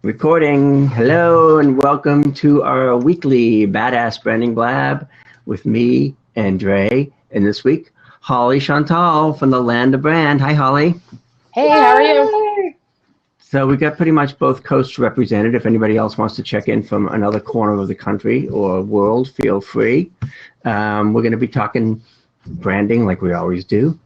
Recording. Hello and welcome to our weekly Badass Branding Blab with me and Dre. And this week, Holly Chantal from the Land of Brand. Hi, Holly. Hey, how are you? So we got pretty much both coasts represented. If anybody else wants to check in from another corner of the country or world, feel free. We're going to be talking branding like we always do.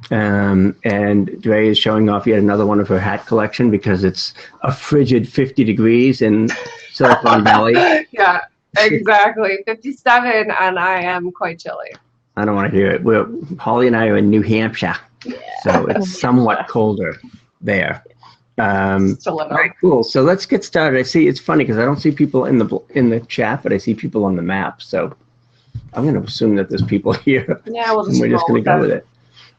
And Dre is showing off yet another one of her hat collection because it's a frigid 50 degrees in Silicon Valley. Yeah, exactly. 57, and I am quite chilly. I don't want to hear it. Holly and I are in New Hampshire, so it's somewhat colder there. Just a little. All right, cool. So let's get started. I see it's funny because I don't see people in the chat, but I see people on the map. So I'm going to assume that there's people here. Yeah, we're just going to go with it.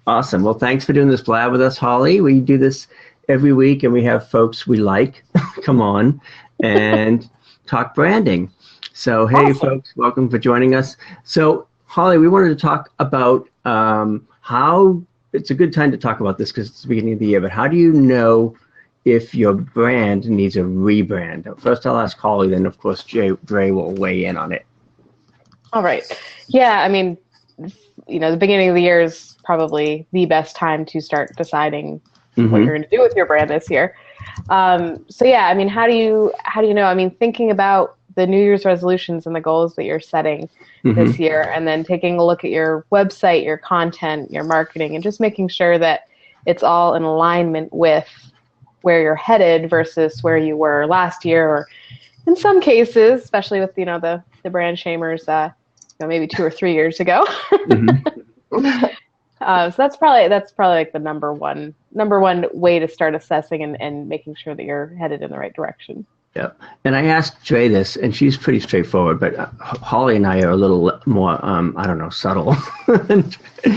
Awesome. Well, thanks for doing this Blab with us, Holly. We do this every week, and we have folks we like come on and talk branding. So, hey, awesome. Folks, welcome for joining us. So, Holly, we wanted to talk about how it's a good time to talk about this because it's the beginning of the year, but how do you know if your brand needs a rebrand? First, I'll ask Holly, then, of course, Dre will weigh in on it. All right. Yeah, I mean, the beginning of the year is probably the best time to start deciding what you're going to do with your brand this year. So yeah, I mean, how do you know? I mean, thinking about the New Year's resolutions and the goals that you're setting this year, and then taking a look at your website, your content, your marketing, and just making sure that it's all in alignment with where you're headed versus where you were last year, or in some cases, especially with the brand shamers, maybe 2 or 3 years ago. So that's probably like the number one way to start assessing and making sure that you're headed in the right direction. Yeah, and I asked Dre this, and she's pretty straightforward, but Holly and I are a little more, subtle.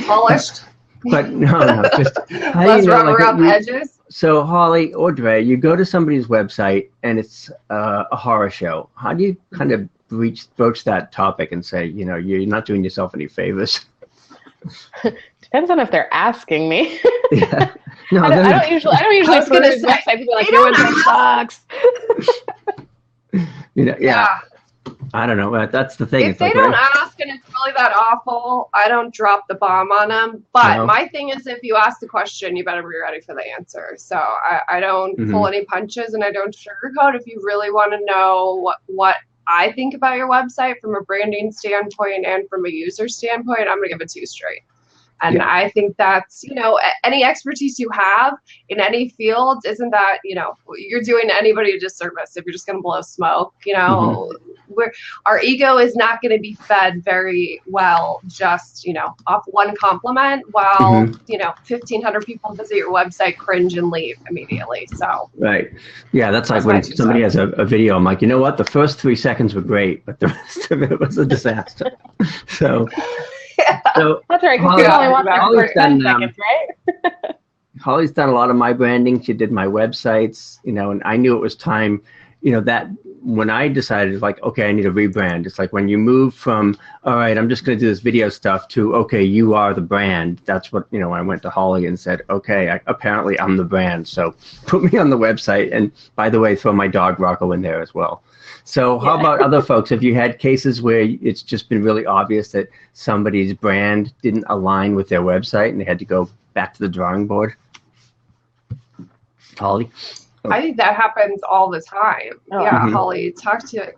Polished? But no, just less rub around the edges. So Holly or Dre, you go to somebody's website and it's a horror show. How do you kind of broach that topic and say, you're not doing yourself any favors? Depends on if they're asking me. Yeah. No, I don't usually go to the website and be like, your website sucks. Yeah. I don't know. That's the thing. If they don't ask and it's really that awful, I don't drop the bomb on them. But my thing is, if you ask the question, you better be ready for the answer. So I don't pull any punches and I don't sugarcoat. If you really want to know what I think about your website from a branding standpoint and from a user standpoint, I'm going to give it to you straight. And I think that's, any expertise you have in any field, isn't that, you're doing anybody a disservice if you're just going to blow smoke. Our ego is not going to be fed very well just, off one compliment while, 1,500 people visit your website, cringe, and leave immediately. So right. Yeah, that's like when somebody has a video, I'm like, you know what? The first 3 seconds were great, but the rest of it was a disaster. So... Yeah. So that's right. Holly's done, right? Holly's done a lot of my branding. She did my websites, and I knew it was time, that when I decided, like, okay, I need a rebrand. It's like when you move from, all right, I'm just going to do this video stuff to, okay, you are the brand. That's what, when I went to Holly and said, okay, apparently I'm the brand. So put me on the website. And by the way, throw my dog Rocco in there as well. So how about other folks? Have you had cases where it's just been really obvious that somebody's brand didn't align with their website and they had to go back to the drawing board? Holly? I think that happens all the time. Oh. Yeah, Holly, talk to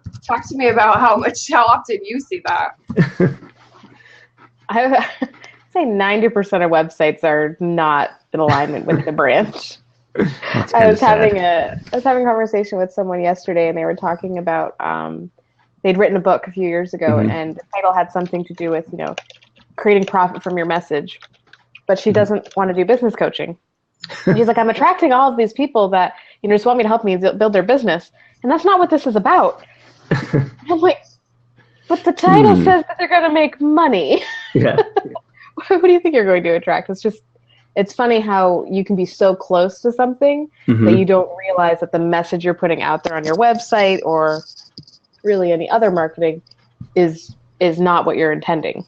me about how often you see that. I would say 90% of websites are not in alignment with the brand. I was having a conversation with someone yesterday, and they were talking about they'd written a book a few years ago, and the title had something to do with creating profit from your message, but she doesn't want to do business coaching. And she's like, I'm attracting all of these people that just want me to help me build their business, and that's not what this is about. I'm like, but the title says that they're going to make money. Yeah. Who do you think you're going to attract? It's funny how you can be so close to something that you don't realize that the message you're putting out there on your website or really any other marketing is not what you're intending.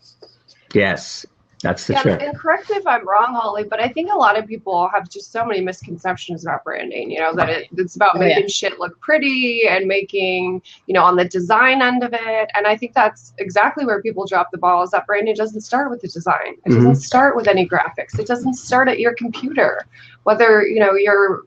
Yes. That's the trick. And correct me if I'm wrong, Holly, but I think a lot of people have just so many misconceptions about branding, that it's about making shit look pretty and making, on the design end of it. And I think that's exactly where people drop the ball, is that branding doesn't start with the design. It doesn't start with any graphics. It doesn't start at your computer, whether, you're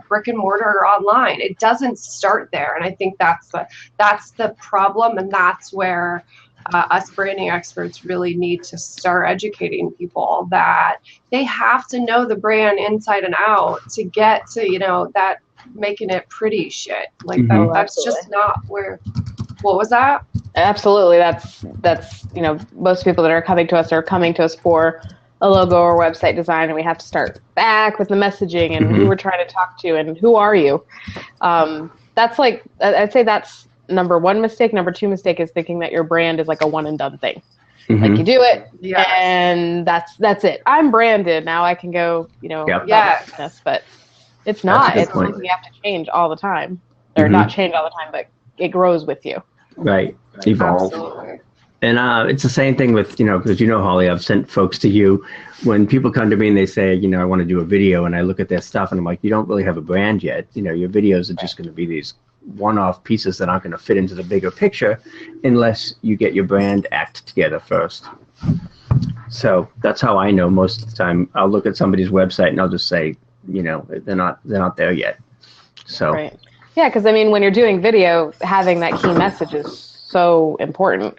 brick and mortar or online. It doesn't start there. And I think that's the problem. And that's where us branding experts really need to start educating people that they have to know the brand inside and out to get to, that making it pretty shit. Like that's just not where, what was that? Absolutely. That's, most people that are coming to us for a logo or website design, and we have to start back with the messaging and who we're trying to talk to and who are you. That's like, I'd say that's number one mistake. Number two mistake is thinking that your brand is like a one and done thing. Like you do it and that's it. I'm branded. Now I can go, business, but it's not. It's something you have to change all the time. Or not change all the time, but it grows with you. Right. Evolve. Absolutely. And it's the same thing with, because Holly, I've sent folks to you. When people come to me and they say, I want to do a video, and I look at their stuff and I'm like, you don't really have a brand yet. Your videos are just going to be these one-off pieces that aren't going to fit into the bigger picture unless you get your brand act together first. So that's how I know most of the time. I'll look at somebody's website and I'll just say, they're not there yet. So right. Yeah, because when you're doing video, having that key message is so important,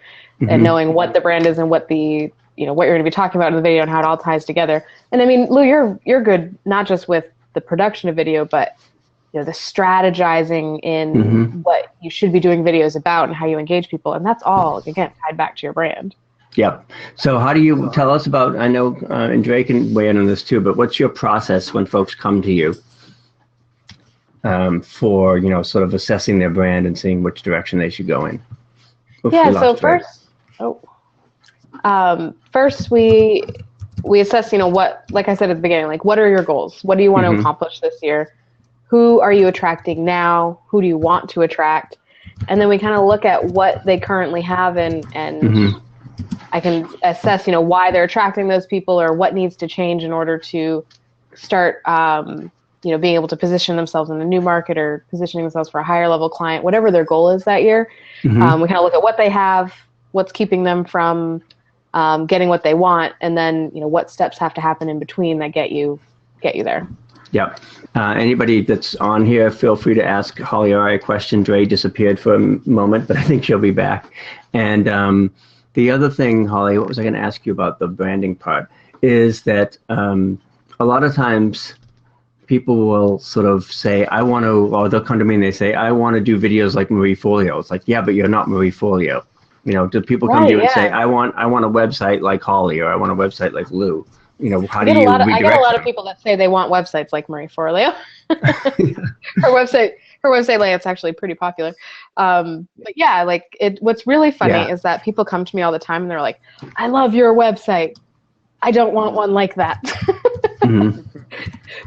and knowing what the brand is and what the what you're going to be talking about in the video and how it all ties together. And Lou, you're good not just with the production of video, but the strategizing in what you should be doing videos about and how you engage people. And that's all, again, tied back to your brand. Yep. So how do you tell us about, I know, and Dre can weigh in on this too, but what's your process when folks come to you for, sort of assessing their brand and seeing which direction they should go in? So first we assess, what, like I said at the beginning, like what are your goals? What do you want to accomplish this year? Who are you attracting now? Who do you want to attract? And then we kind of look at what they currently have and I can assess, why they're attracting those people or what needs to change in order to start, being able to position themselves in a new market or positioning themselves for a higher level client, whatever their goal is that year. We kind of look at what they have, what's keeping them from getting what they want, and then, what steps have to happen in between that get you there. Yep. Anybody that's on here, feel free to ask Holly or I a question. Dre disappeared for a moment, but I think she'll be back. And the other thing, Holly, what was I going to ask you about the branding part, is that a lot of times people will sort of say, or they'll come to me and they say, I want to do videos like Marie Forleo. It's like, yeah, but you're not Marie Forleo. Do people come to you and say, I want a website like Holly, or I want a website like Lou? How do you redirect them? I get a lot of people that say they want websites like Marie Forleo. Her website layout's actually pretty popular. But yeah, what's really funny is that people come to me all the time and they're like, I love your website. I don't want one like that.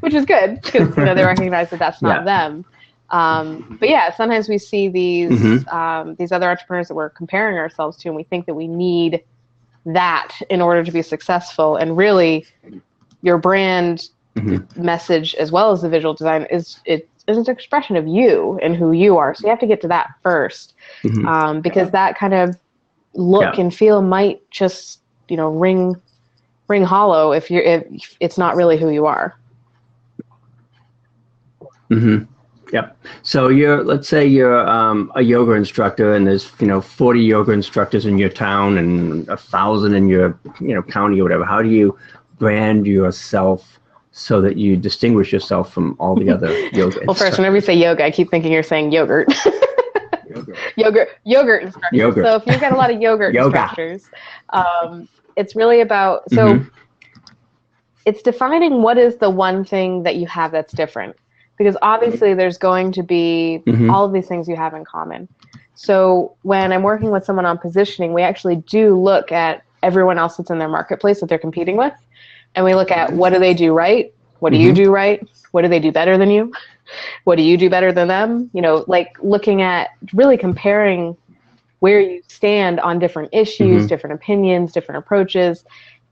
Which is good because they recognize that that's not them. But yeah, sometimes we see these other entrepreneurs that we're comparing ourselves to, and we think that we need that in order to be successful. And really, your brand message, as well as the visual design, is an expression of you and who you are. So you have to get to that first, because that kind of look and feel might just ring hollow if it's not really who you are. Yep. So let's say you're a yoga instructor, and there's 40 yoga instructors in your town and 1,000 in your county or whatever. How do you brand yourself so that you distinguish yourself from all the other yoga? Well, first, whenever you say yoga, I keep thinking you're saying yogurt. Yogurt instructors. Yogurt. So if you've got a lot of yogurt instructors, it's really about it's defining what is the one thing that you have that's different. Because obviously there's going to be all of these things you have in common. So when I'm working with someone on positioning, we actually do look at everyone else that's in their marketplace that they're competing with. And we look at what do they do right? What do you do right? What do they do better than you? What do you do better than them? Looking at really comparing where you stand on different issues, different opinions, different approaches,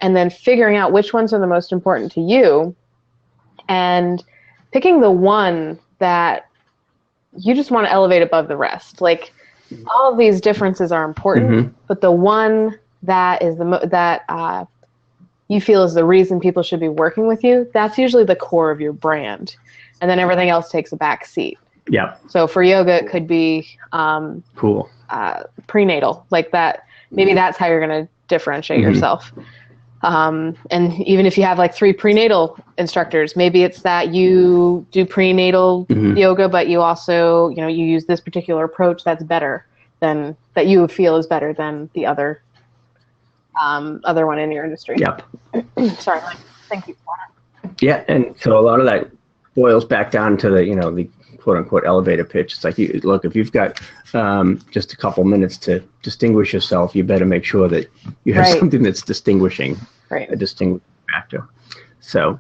and then figuring out which ones are the most important to you and picking the one that you just want to elevate above the rest. Like, all of these differences are important, but the one that is that you feel is the reason people should be working with you, that's usually the core of your brand. And then everything else takes a back seat. Yeah. So for yoga, it could be cool. Prenatal, like that. Maybe that's how you're going to differentiate yourself. And even if you have like 3 prenatal instructors, maybe it's that you do prenatal yoga, but you also, you use this particular approach that's better than, that you feel is better than the other one in your industry. Yep. Sorry, thank you. Yeah, and so a lot of that boils back down to the, the quote unquote elevator pitch. It's like, look, if you've got just a couple minutes to distinguish yourself, you better make sure that you have something that's distinguishing, a distinguishing factor. So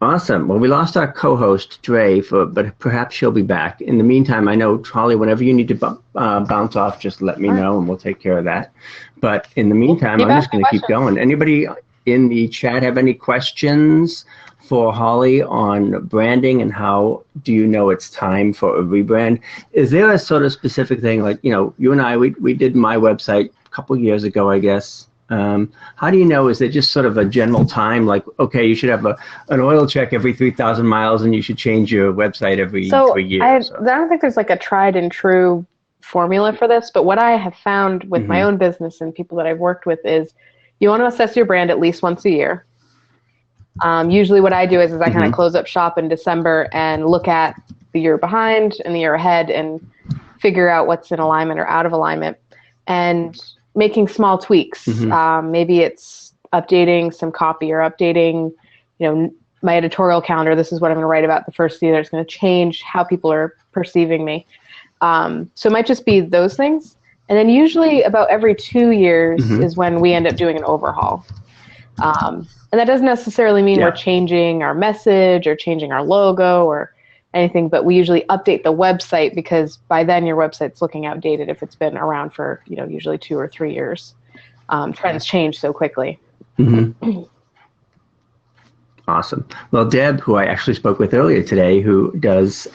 awesome. Well, we lost our co-host Dre, but perhaps she'll be back. In the meantime, I know, Holly, whenever you need to bounce off, just let me know and we'll take care of that. But in the meantime, I'm just going to keep going. Anybody in the chat have any questions for Holly on branding and how do you know it's time for a rebrand? Is there a sort of specific thing, like, you and I, we did my website a couple of years ago, I guess. How do you know? Is it just sort of a general time, like, okay, you should have an oil check every 3,000 miles and you should change your website every 3 years? I don't think there's like a tried and true formula for this, but what I have found with my own business and people that I've worked with is you want to assess your brand at least once a year. Usually what I do is I kind of close up shop in December and look at the year behind and the year ahead and figure out what's in alignment or out of alignment and making small tweaks. Maybe it's updating some copy or updating, my editorial calendar. This is what I'm going to write about the first year. It's going to change how people are perceiving me. So it might just be those things. And then usually about every 2 years is when we end up doing an overhaul. And that doesn't necessarily mean we're changing our message or changing our logo or anything, but we usually update the website because by then your website's looking outdated if it's been around for, usually 2 or 3 years. Trends change so quickly. Awesome. Well, Deb, who I actually spoke with earlier today, who does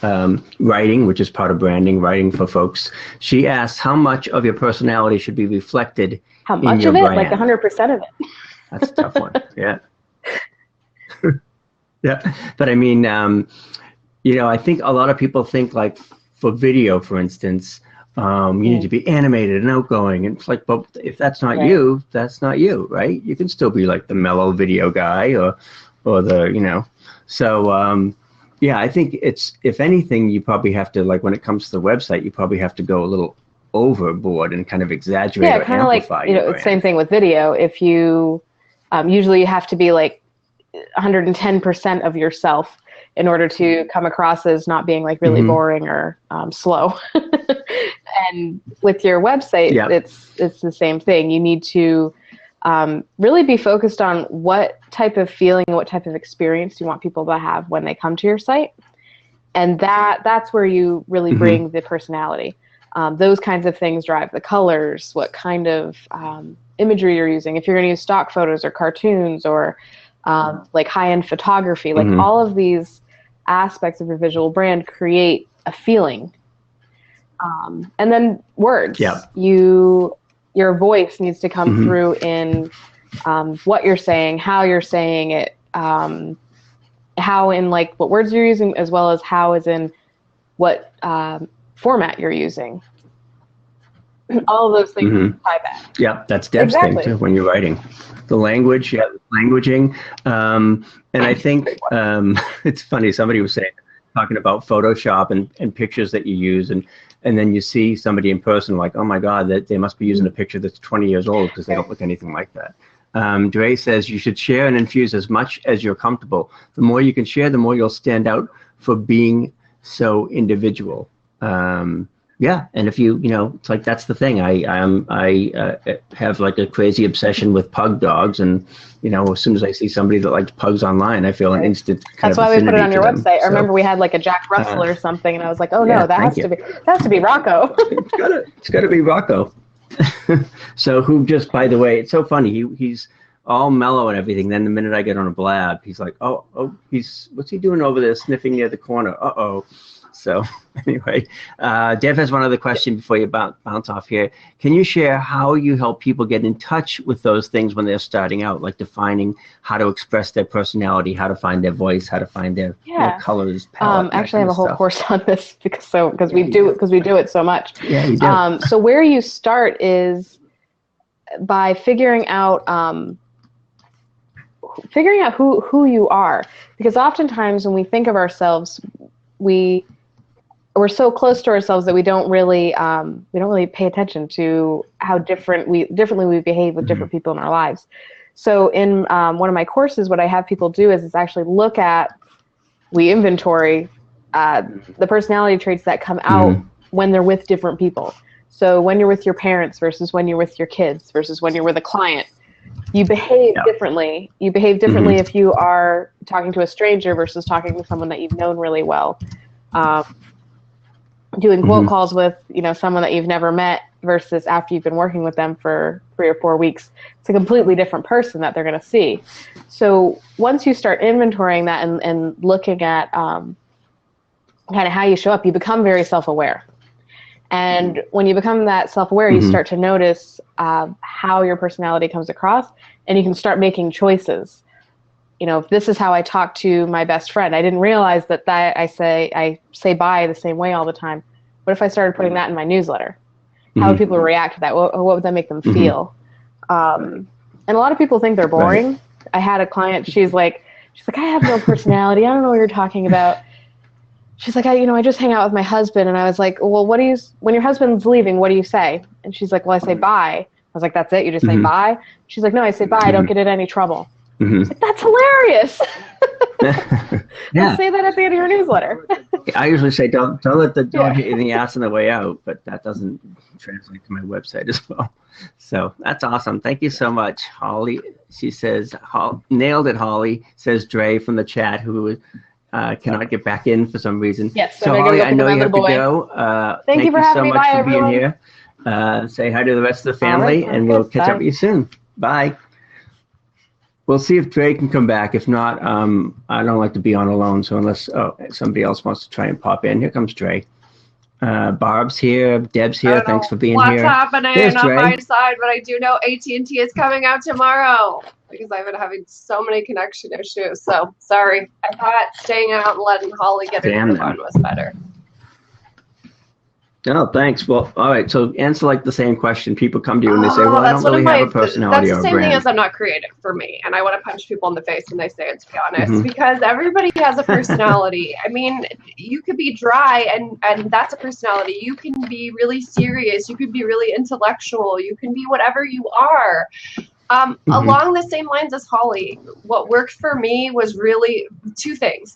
writing, which is part of branding, writing for folks, she asked how much of your personality should be reflected how much in your of it? brand. Like 100% of it. That's a tough one. Yeah. Yeah. But I mean, I think a lot of people think, like, for video, for instance, you need to be animated and outgoing. And it's like, but if that's not you, that's not you, right? You can still be like the mellow video guy or the, So, I think it's, if anything, you probably have to, like, when it comes to the website, you probably have to go a little overboard and kind of exaggerate or amplify. Yeah, kind of like, same thing with video. If you, usually you have to be like 110% of yourself in order to come across as not being like really boring or slow. And with your website, it's the same thing. You need to really be focused on what type of feeling, what type of experience you want people to have when they come to your site. And that's where you really bring the personality. Those kinds of things drive the colors, what kind of imagery you're using. If you're going to use stock photos or cartoons or like high-end photography, like all of these aspects of your visual brand create a feeling. And then words. Your voice needs to come through in what you're saying, how you're saying it, how in like what words you're using, as well as how is in what format you're using. All of those things tie back. Yeah, that's Deb's thing too when you're writing. The language, languaging. And I think it's funny, somebody was talking about Photoshop and pictures that you use, and then you see somebody in person, like, oh my God, that they must be using a picture that's 20 years old because they don't look anything like that. Dre says you should share and infuse as much as you're comfortable. The more you can share, the more you'll stand out for being so individual. And if you it's like, that's the thing. I have like a crazy obsession with pug dogs, and as soon as I see somebody that likes pugs online, I feel an instant That's why we put it on your website. I remember we had like a Jack Russell or something, and I was like, oh no, that has to be Rocco. It's gotta be Rocco. So who just, by the way, it's so funny. He's all mellow and everything. Then the minute I get on a Blab, he's like, oh, what's he doing over there sniffing near the corner? Uh-oh. So anyway, Dev has one other question before you bounce off here. Can you share how you help people get in touch with those things when they're starting out, like defining how to express their personality, how to find their voice, how to find their colors, palette? Actually, I have a whole course on this because we do it so much. Yeah, you do. So where you start is by figuring out who you are, because oftentimes when we think of ourselves, we're so close to ourselves that we don't really pay attention to how differently we behave with different people in our lives. So in one of my courses, what I have people do is actually we inventory the personality traits that come out when they're with different people. So when you're with your parents versus when you're with your kids versus when you're with a client, you behave differently. You behave differently if you are talking to a stranger versus talking to someone that you've known really well. Doing quote calls with, someone that you've never met versus after you've been working with them for 3 or 4 weeks. It's a completely different person that they're going to see. So once you start inventorying that and looking at kind of how you show up, you become very self-aware. And when you become that self-aware, you start to notice how your personality comes across, and you can start making choices. If this is how I talk to my best friend, I didn't realize that I say bye the same way all the time. What if I started putting that in my newsletter? How would people react to that? What would that make them feel? And a lot of people think they're boring. Right. I had a client, she's like, I have no personality. I don't know what you're talking about. She's like, I just hang out with my husband. And I was like, well, when your husband's leaving, what do you say? And she's like, well, I say bye. I was like, that's it? You just say bye? She's like, no, I say bye. I don't get in any trouble. Like, that's hilarious. Say that at the end of your newsletter. I usually say don't let the dog hit you in the ass on the way out, but that doesn't translate to my website as well. So that's awesome. Thank you so much, Holly. She says, nailed it, Holly, says Dre from the chat, who cannot get back in for some reason. Yes, so Holly, I know you have to go. Thank you for having me. So much for being here. Say hi to the rest of the family, and we'll catch up with you soon. Bye. We'll see if Dre can come back. If not, I don't like to be on alone. So unless somebody else wants to try and pop in, here comes Dre. Barb's here. Deb's here. Thanks for being here. What's happening on my side? But I do know AT&T is coming out tomorrow because I've been having so many connection issues. So sorry. I thought staying out and letting Holly get into the fun was better. No, thanks. Well, all right. So answer like the same question. People come to you and they say, well, I don't really have a personality or a brand. That's the same thing as I'm not creative for me. And I want to punch people in the face when they say it, to be honest, because everybody has a personality. I mean, you could be dry and that's a personality. You can be really serious. You could be really intellectual. You can be whatever you are. Along the same lines as Holly, what worked for me was really 2 things.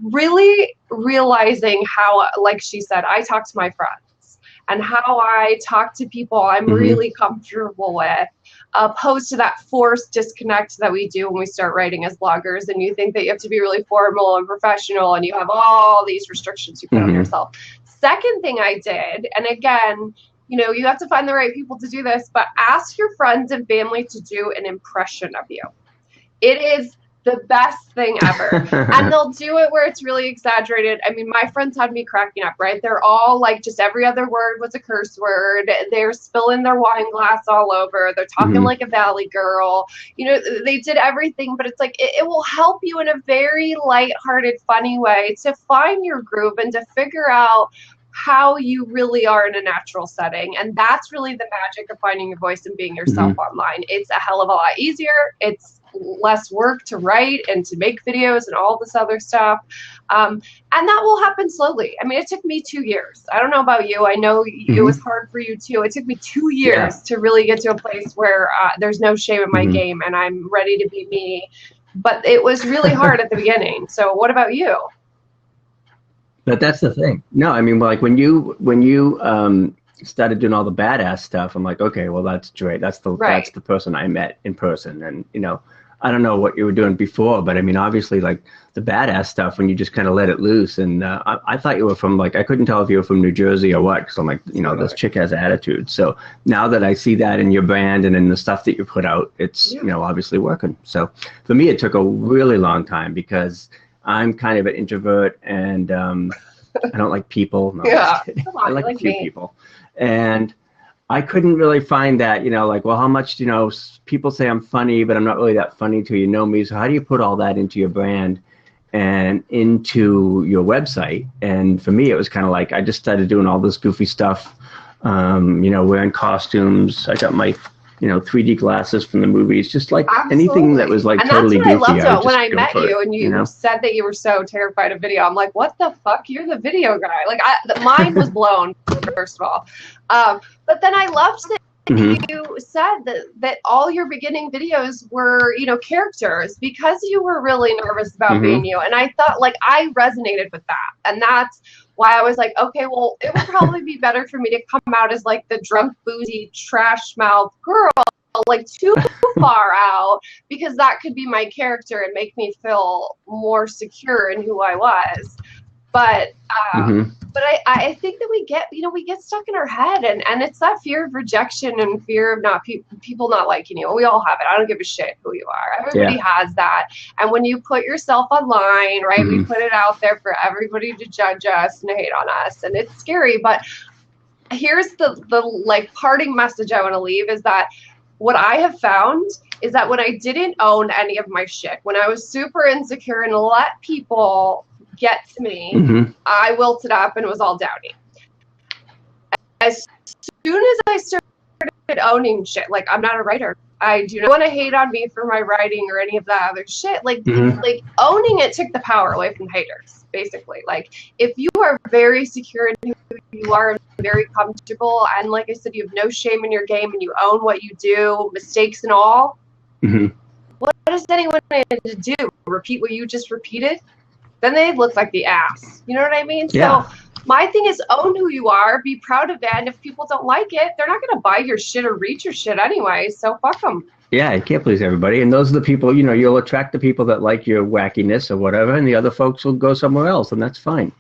Really realizing how, like she said, I talk to my friends and how I talk to people I'm really comfortable with, opposed to that forced disconnect that we do when we start writing as bloggers, and you think that you have to be really formal and professional and you have all these restrictions you put on yourself. Second thing I did, and again, you have to find the right people to do this, but ask your friends and family to do an impression of you. It is the best thing ever. And they'll do it where it's really exaggerated. I mean, my friends had me cracking up, right? They're all like, just every other word was a curse word. They're spilling their wine glass all over. They're talking like a valley girl. They did everything, but it's like, it will help you in a very lighthearted, funny way to find your groove and to figure out how you really are in a natural setting. And that's really the magic of finding your voice and being yourself online. It's a hell of a lot easier. It's less work to write and to make videos and all this other stuff. And that will happen slowly. I mean, it took me 2 years. I don't know about you. I know it was hard for you too. It took me 2 years to really get to a place where there's no shame in my game and I'm ready to be me. But it was really hard at the beginning. So what about you? But that's the thing. No, I mean, like when you started doing all the badass stuff, I'm like, okay, well, that's Dre. That's the person I met in person, and I don't know what you were doing before, but I mean, obviously, like the badass stuff when you just kind of let it loose. And I thought you were from like, I couldn't tell if you were from New Jersey or what, because I'm like, you know, this chick has attitude. So now that I see that in your brand and in the stuff that you put out, it's, you know, obviously working. So for me, it took a really long time because I'm kind of an introvert and I don't like people. No, yeah. I like a few people. And I couldn't really find that, you know, like, well, how much, you know, people say I'm funny, but I'm not really that funny till you know me. So how do you put all that into your brand and into your website? And for me, it was kind of like I just started doing all this goofy stuff, you know, wearing costumes. I got my, you know, 3D glasses from the movies, just like anything that was like totally goofy. And that's what I loved when I met you and you said that you were so terrified of video. I'm like, what the fuck? You're the video guy. Like, mine was blown, first of all. But then I loved that you said that all your beginning videos were, you know, characters because you were really nervous about being you. And I thought, like, I resonated with that. And that's why I was like, okay, well, it would probably be better for me to come out as like the drunk, boozy, trash mouth girl, like too far out, because that could be my character and make me feel more secure in who I was. But I think that we get stuck in our head, and it's that fear of rejection and fear of not people not liking you. We all have it. I don't give a shit who you are. Everybody has that. And when you put yourself online, right, we put it out there for everybody to judge us and hate on us, and it's scary. But here's the like parting message I want to leave is that what I have found is that when I didn't own any of my shit, when I was super insecure and let people get to me, I wilted up and was all downy. As soon as I started owning shit, like I'm not a writer, I do not want to hate on me for my writing or any of that other shit. Like, like owning it took the power away from haters, basically. Like, if you are very secure in who you are and very comfortable, and like I said, you have no shame in your game and you own what you do, mistakes and all, what does anyone need to do? Repeat what you just repeated? Then they look like the ass. You know what I mean? So my thing is own who you are, be proud of it, and if people don't like it, they're not going to buy your shit or read your shit anyway, so fuck them. Yeah, you can't please everybody, and those are the people, you know, you'll attract the people that like your wackiness or whatever, and the other folks will go somewhere else, and that's fine.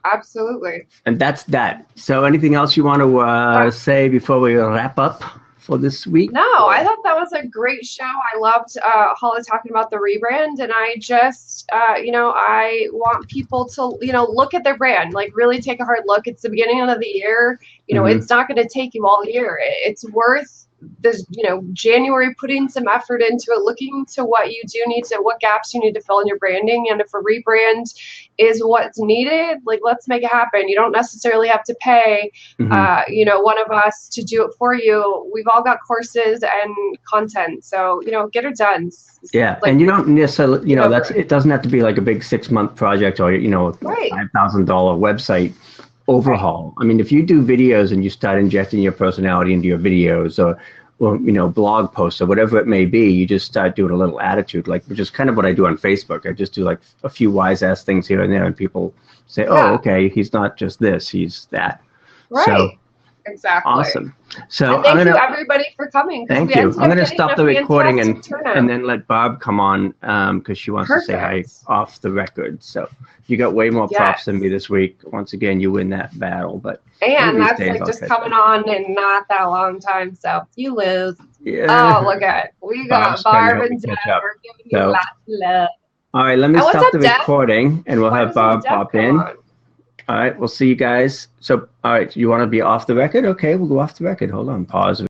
Absolutely. And that's that. So anything else you want to say before we wrap up for this week? No, I thought that was a great show. I loved Holly talking about the rebrand, and I just, you know, I want people to, you know, look at their brand, like really take a hard look. It's the beginning of the year. You know, it's not going to take you all year. It's worth this, you know, January, putting some effort into it, looking to what you do need to, what gaps you need to fill in your branding. And if a rebrand is what's needed, like, let's make it happen. You don't necessarily have to pay, you know, one of us to do it for you. We've all got courses and content. So, you know, get it done. Yeah. Like, and you don't necessarily, you know, it doesn't have to be like a big 6-month project or, you know, $5,000 website overhaul. I mean, if you do videos and you start injecting your personality into your videos or you know, blog posts or whatever it may be, you just start doing a little attitude, like, which is kind of what I do on Facebook. I just do like a few wise ass things here and there, and people say, oh, okay, he's not just this, he's that. Right. So, exactly. Awesome. So and thank you everybody for coming. Thank you. I'm going to stop the recording and then let Barb come on because she wants to say hi off the record. So you got way more props than me this week. Once again, you win that battle. But and that's like just coming on in not that long time. So you lose. Yeah. Oh, look at it. We got Barb and Deb. We're giving you lots of love. All right, let me stop the recording and we'll have Barb pop in. All right, we'll see you guys. So, all right, you want to be off the record? Okay, we'll go off the record. Hold on, pause.